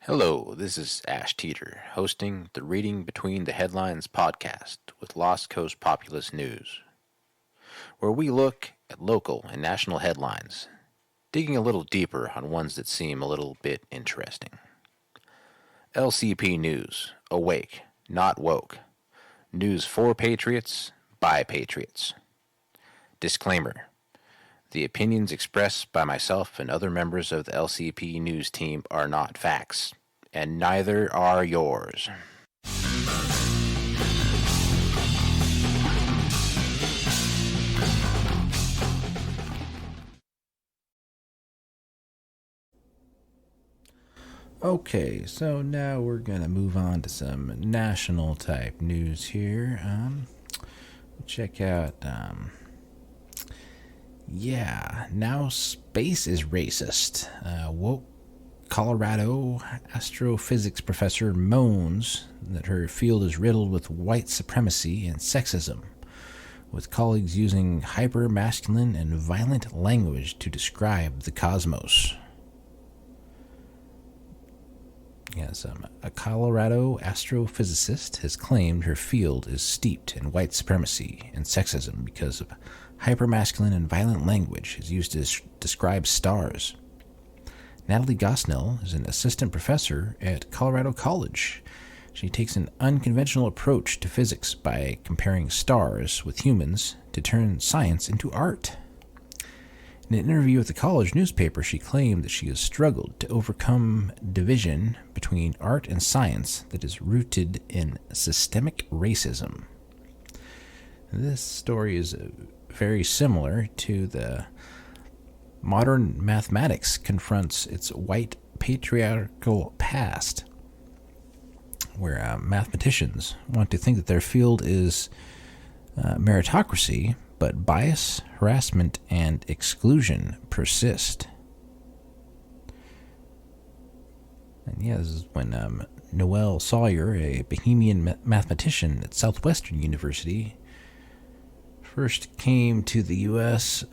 Hello, this is Ash Teeter, hosting the Reading Between the Headlines podcast with Lost Coast Populist News, where we look at local and national headlines, digging a little deeper on ones that seem a little bit interesting. LCP News, awake, not woke. News for patriots, by patriots. Disclaimer. The opinions expressed by myself and other members of the LCP News team are not facts, and neither are yours. Okay, so now we're going to move on to some national type news here. Check out, now space is racist. Woke Colorado astrophysics professor moans that her field is riddled with white supremacy and sexism, with colleagues using hyper-masculine and violent language to describe the cosmos. Yes, a Colorado astrophysicist has claimed her field is steeped in white supremacy and sexism because of hypermasculine and violent language is used to describe stars. Natalie Gosnell is an assistant professor at Colorado College. She takes an unconventional approach to physics by comparing stars with humans to turn science into art. In an interview with the college newspaper, she claimed that she has struggled to overcome division between art and science that is rooted in systemic racism. This story is very similar to the modern mathematics confronts its white patriarchal past, where mathematicians want to think that their field is meritocracy, but bias, harassment, and exclusion persist. And this is when Noel Sawyer, a Bohemian mathematician at Southwestern University, first came to the U.S.,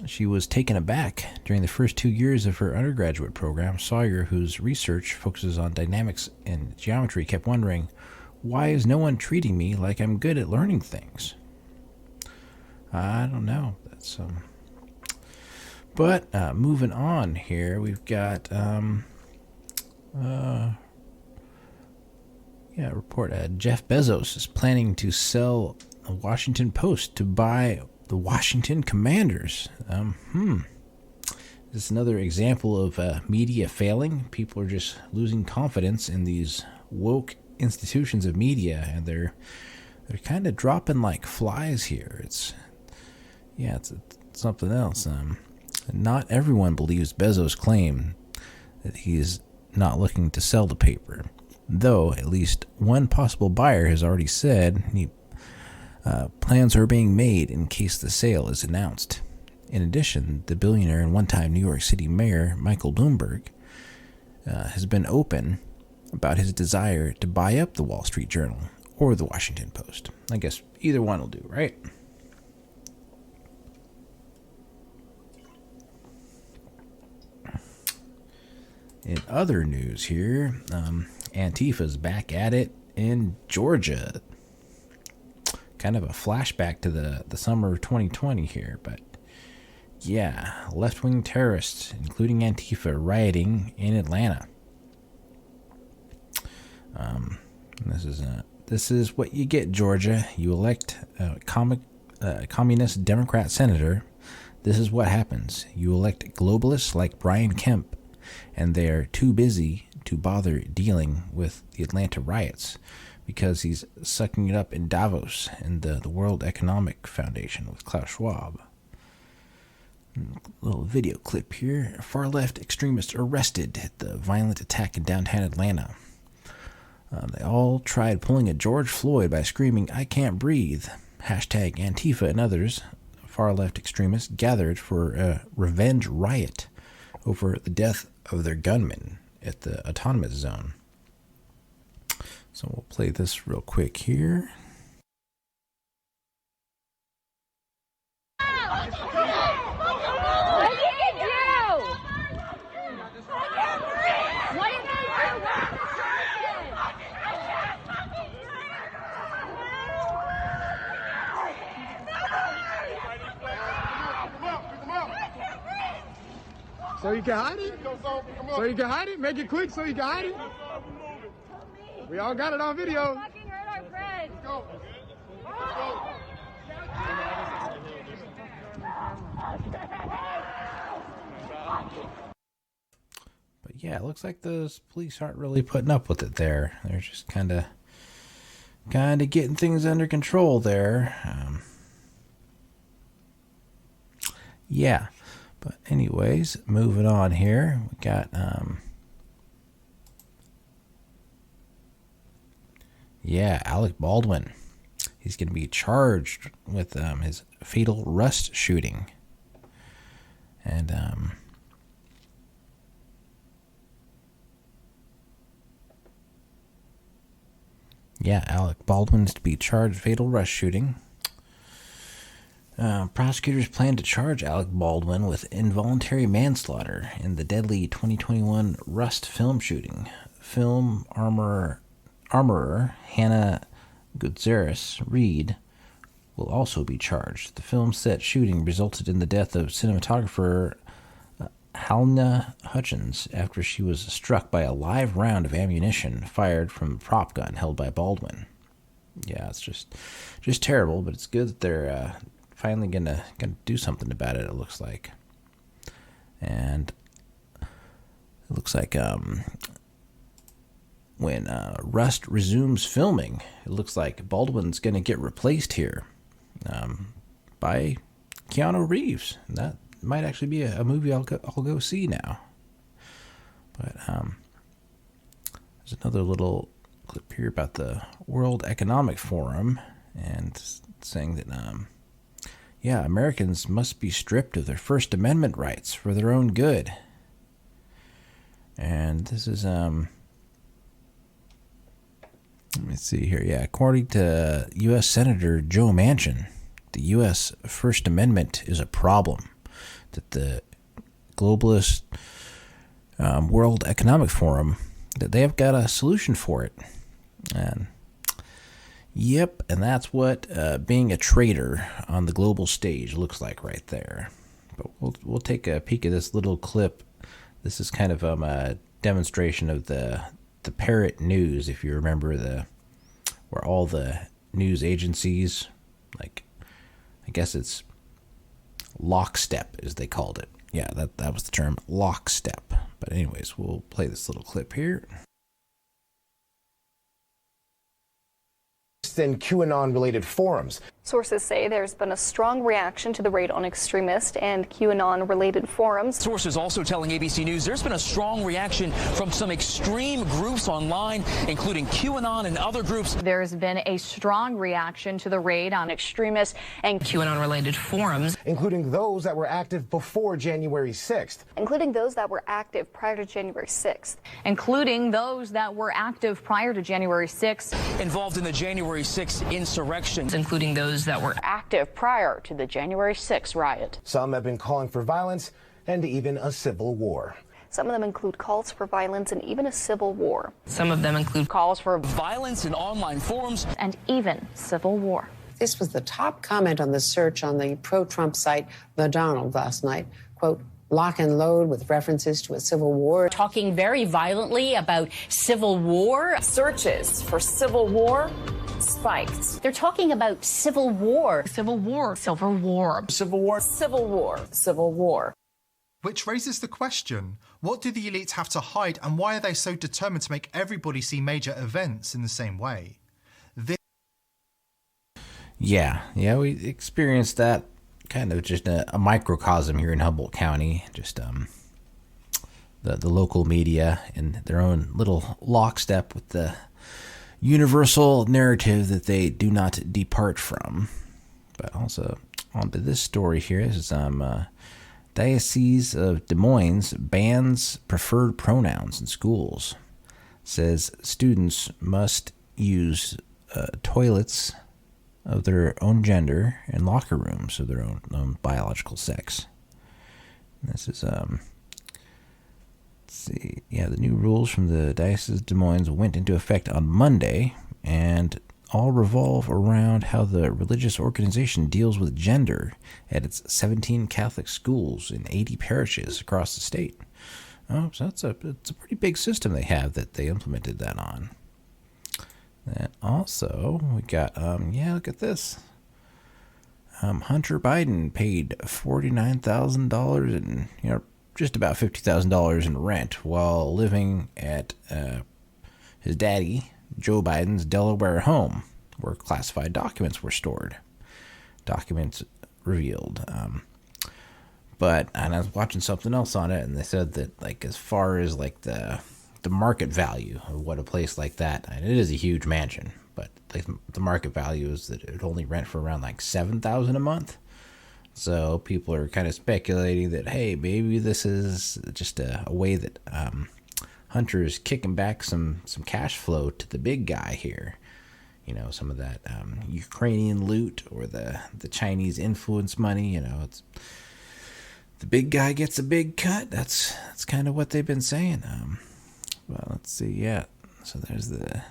she was taken aback during the first 2 years of her undergraduate program. Sawyer, whose research focuses on dynamics and geometry, kept wondering, why is no one treating me like I'm good at learning things? I don't know. But moving on here, we've got report. Jeff Bezos is planning to sell the Washington Post to buy the Washington Commanders. This is another example of media failing. People are just losing confidence in these woke institutions of media, and they're kind of dropping like flies here. It's something else. Not everyone believes Bezos' claim that he is not looking to sell the paper, though at least one possible buyer has already said plans are being made in case the sale is announced. In addition, the billionaire and one-time New York City mayor, Michael Bloomberg, has been open about his desire to buy up the Wall Street Journal or the Washington Post. I guess either one will do, right? In other news here, Antifa's back at it in Georgia. Kind of a flashback to the summer of 2020 here, but yeah, left-wing terrorists, including Antifa, rioting in Atlanta. This is what you get, Georgia. You elect a communist Democrat senator. This is what happens. You elect globalists like Brian Kemp, and they're too busy to bother dealing with the Atlanta riots because he's sucking it up in Davos and the World Economic Foundation with Klaus Schwab. A little video clip here. Far-left extremists arrested at the violent attack in downtown Atlanta. They all tried pulling a George Floyd by screaming, "I can't breathe." Hashtag Antifa and others, far-left extremists, gathered for a revenge riot over the death of their gunman at the autonomous zone. So we'll play this real quick here. What So you can hide it? So you can hide it? Make it quick so you can hide it? We all got it on video. Fucking hurt our friends. Let's go. But yeah, it looks like those police aren't really putting up with it there. They're just kind of getting things under control there. Yeah. But anyways, moving on here, we got Alec Baldwin. He's going to be charged with his fatal Rust shooting. And Alec Baldwin's to be charged with fatal Rust shooting. Prosecutors plan to charge Alec Baldwin with involuntary manslaughter in the deadly 2021 Rust film shooting. Film armorer Hannah Gutierrez Reed will also be charged. The film set shooting resulted in the death of cinematographer Halna Hutchins after she was struck by a live round of ammunition fired from a prop gun held by Baldwin. Yeah, it's just terrible, but it's good that they're finally gonna do something about it. It looks like, and it looks like when Rust resumes filming, it looks like Baldwin's gonna get replaced here by Keanu Reeves. That might actually be a movie I'll go see now. But there's another little clip here about the World Economic Forum and saying that Americans must be stripped of their First Amendment rights for their own good. And this is let me see here. Yeah, according to U.S. Senator Joe Manchin, the U.S. First Amendment is a problem that the globalist World Economic Forum, that they have got a solution for it. And yep, and that's what being a traitor on the global stage looks like right there. But we'll take a peek at this little clip. This is kind of a demonstration of the Parrot News, if you remember, where all the news agencies, like, I guess it's lockstep, as they called it. Yeah, that was the term, lockstep. But anyways, we'll play this little clip here. And QAnon-related forums. Sources say there's been a strong reaction to the raid on extremist and QAnon-related forums. Sources also telling ABC News there's been a strong reaction from some extreme groups online, including QAnon and other groups. There's been a strong reaction to the raid on extremist and QAnon-related forums, including those that were active before January 6th. Including those that were active prior to January 6th. Including those that were active prior to January 6th. Involved in the January 6th insurrections, including those that were active prior to the January 6th riot. Some have been calling for violence and even a civil war. Some of them include calls for violence and even a civil war. Some of them include calls for violence in online forums and even civil war. This was the top comment on the search on the pro-Trump site The Donald last night. Quote, lock and load with references to a civil war. Talking very violently about civil war. Searches for civil war spiked. They're talking about civil war. Civil war. Civil war. Civil war. Civil war. Civil war. Which raises the question, what do the elites have to hide and why are they so determined to make everybody see major events in the same way? Yeah, we experienced that kind of just a microcosm here in Humboldt County. Just the local media in their own little lockstep with the universal narrative that they do not depart from. But also onto this story here. This is Diocese of Des Moines bans preferred pronouns in schools. Says students must use toilets of their own gender and locker rooms of their own biological sex. And this is let's see. Yeah, the new rules from the Diocese of Des Moines went into effect on Monday, and all revolve around how the religious organization deals with gender at its 17 Catholic schools in 80 parishes across the state. Oh, so it's a pretty big system they have that they implemented that on. And also, we got, look at this. Hunter Biden paid $49,000 and, just about $50,000 in rent while living at his daddy, Joe Biden's Delaware home, where classified documents were stored. Documents revealed. And I was watching something else on it, and they said that, like, as far as, like, the market value of what a place like that, and it is a huge mansion, but the market value is that it would only rent for around, like, $7,000 a month. So people are kind of speculating that, hey, maybe this is just a way that Hunter is kicking back some cash flow to the big guy here. Some of that Ukrainian loot or the Chinese influence money. It's the big guy gets a big cut. That's kind of what they've been saying. Well, let's see. Yeah. So there's in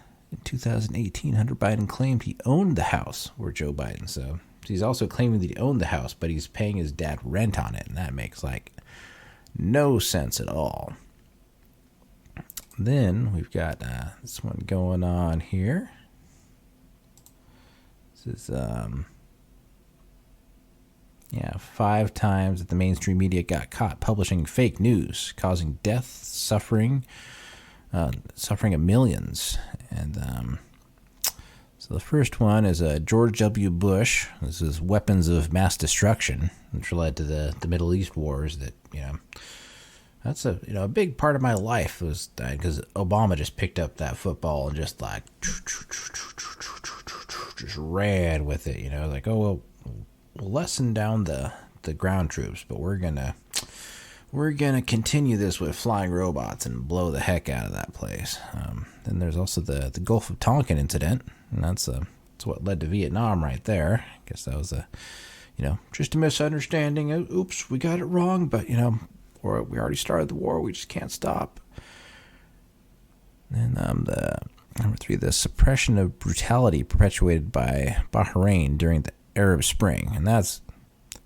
2018, Hunter Biden claimed he owned the house where Joe Biden. So he's also claiming that he owned the house, but he's paying his dad rent on it, and that makes, like, no sense at all. Then we've got this one going on here. This is 5 times that the mainstream media got caught publishing fake news, causing death, suffering of millions. And so the first one is George W. Bush. This is weapons of mass destruction, which led to the Middle East wars. That that's a big part of my life was because Obama just picked up that football and just ran with it. Like, oh well, we'll lessen down the ground troops, but we're gonna continue this with flying robots and blow the heck out of that place. Then there's also the Gulf of Tonkin incident, and that's what led to Vietnam right there. I guess that was just a misunderstanding. Oops, we got it wrong, but or we already started the war, we just can't stop. Then the number 3, the suppression of brutality perpetuated by Bahrain during the Arab Spring, and that's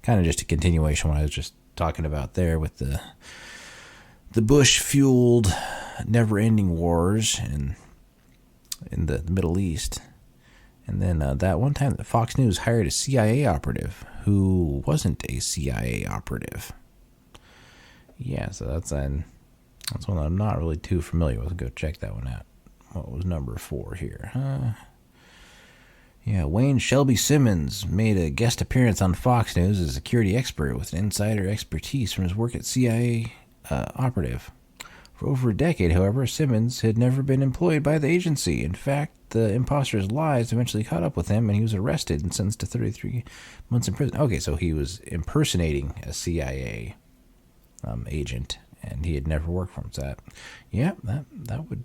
kind of just a continuation of what I was just talking about there with the Bush-fueled, never-ending wars in the Middle East. And then that one time that Fox News hired a CIA operative who wasn't a CIA operative. Yeah, so that's one I'm not really too familiar with. Go check that one out. What was number 4 here? Wayne Shelby Simmons made a guest appearance on Fox News as a security expert with insider expertise from his work at CIA operative. For over a decade, however, Simmons had never been employed by the agency. In fact, the imposter's lies eventually caught up with him, and he was arrested and sentenced to 33 months in prison. Okay, so he was impersonating a CIA agent, and he had never worked for him. So that would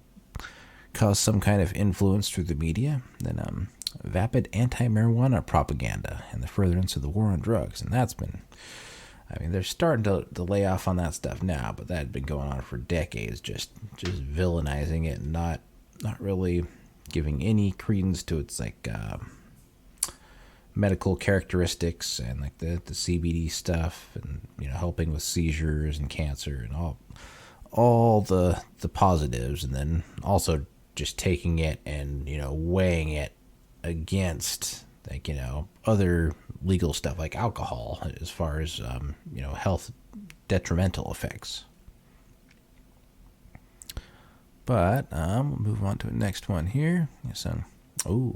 cause some kind of influence through the media. Then vapid anti-marijuana propaganda and the furtherance of the war on drugs. And that's been, they're starting to lay off on that stuff now, but that had been going on for decades, just villainizing it and not really giving any credence to its medical characteristics and like the CBD stuff and helping with seizures and cancer and all the positives, and then also just taking it and weighing it against other legal stuff like alcohol as far as health detrimental effects. But we'll move on to the next one here.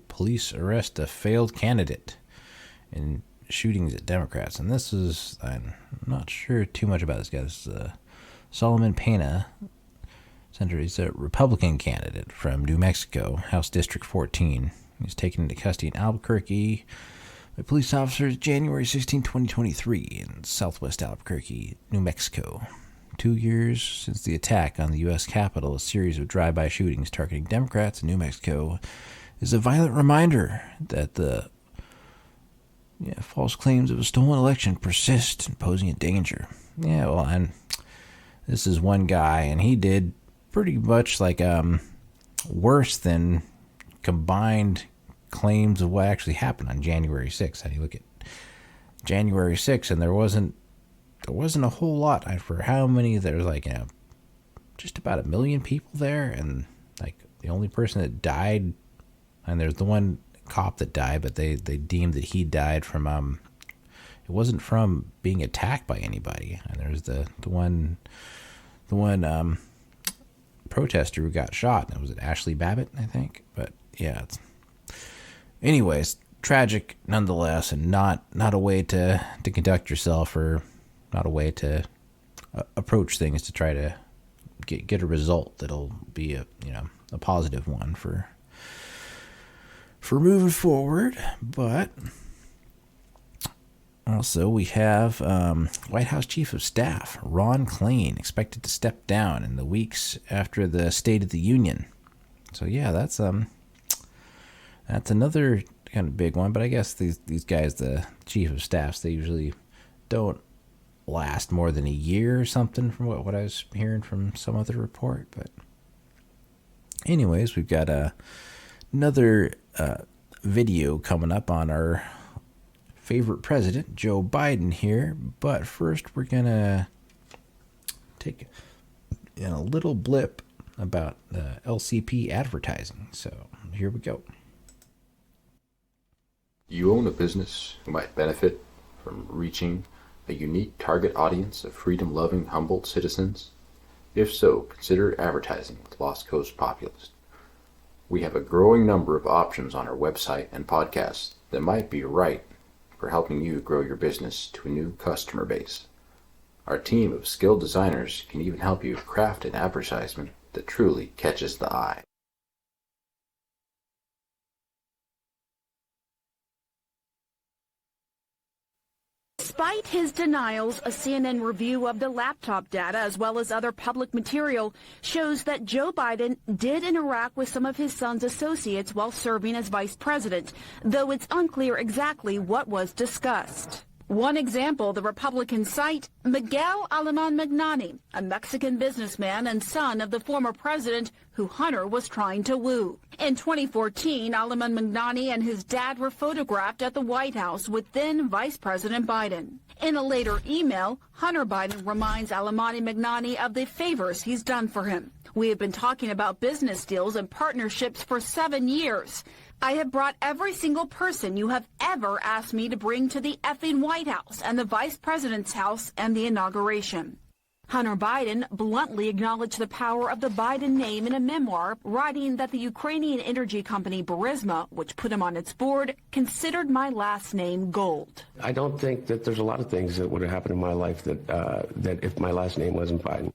Police arrest a failed candidate in shootings at Democrats. And this is, I'm not sure too much about this guy. This is Solomon Pena. He's a Republican candidate from New Mexico, House District 14. He was taken into custody in Albuquerque by police officers January 16, 2023 in southwest Albuquerque, New Mexico. 2 years since the attack on the U.S. Capitol, a series of drive-by shootings targeting Democrats in New Mexico is a violent reminder that the false claims of a stolen election persist and posing a danger. And this is one guy, and he did pretty much worse than combined claims of what actually happened on January 6th. How do you look at January 6th? And there wasn't a whole lot for how many. There's like, just about 1 million people there, and like the only person that died, and there's the one cop that died, but they deemed that he died from it wasn't from being attacked by anybody. And there's the one protester who got shot, and it was Ashley Babbitt, I think. But yeah, anyways, tragic nonetheless, and not a way to conduct yourself, or not a way to approach things to try to get a result that'll be a positive one for moving forward. But also, we have White House Chief of Staff Ron Klain expected to step down in the weeks after the State of the Union. So yeah, that's another kind of big one. But I guess these guys, the Chief of Staffs, they usually don't last more than a year or something, from what I was hearing from some other report. But anyways, we've got another video coming up on our favorite president, Joe Biden, here. But first, we're gonna take a little blip about LCP advertising. So here we go. You own a business who might benefit from reaching a unique target audience of freedom-loving Humboldt citizens? If so, consider advertising with Lost Coast Populist. We have a growing number of options on our website and podcasts that might be right for helping you grow your business to a new customer base. Our team of skilled designers can even help you craft an advertisement that truly catches the eye. Despite his denials, a CNN review of the laptop data, as well as other public material, shows that Joe Biden did interact with some of his son's associates while serving as vice president, though it's unclear exactly what was discussed. One example, the Republican site, Miguel Alemán Magnani, a Mexican businessman and son of the former president who Hunter was trying to woo. In 2014, Alemán Magnani and his dad were photographed at the White House with then Vice President Biden. In a later email, Hunter Biden reminds Alemán Magnani of the favors he's done for him. We have been talking about business deals and partnerships for 7 years. I have brought every single person you have ever asked me to bring to the effing White House and the Vice President's house and the inauguration. Hunter Biden bluntly acknowledged the power of the Biden name in a memoir, writing that the Ukrainian energy company Burisma, which put him on its board, considered my last name gold. I don't think that there's a lot of things that would have happened in my life that if my last name wasn't Biden.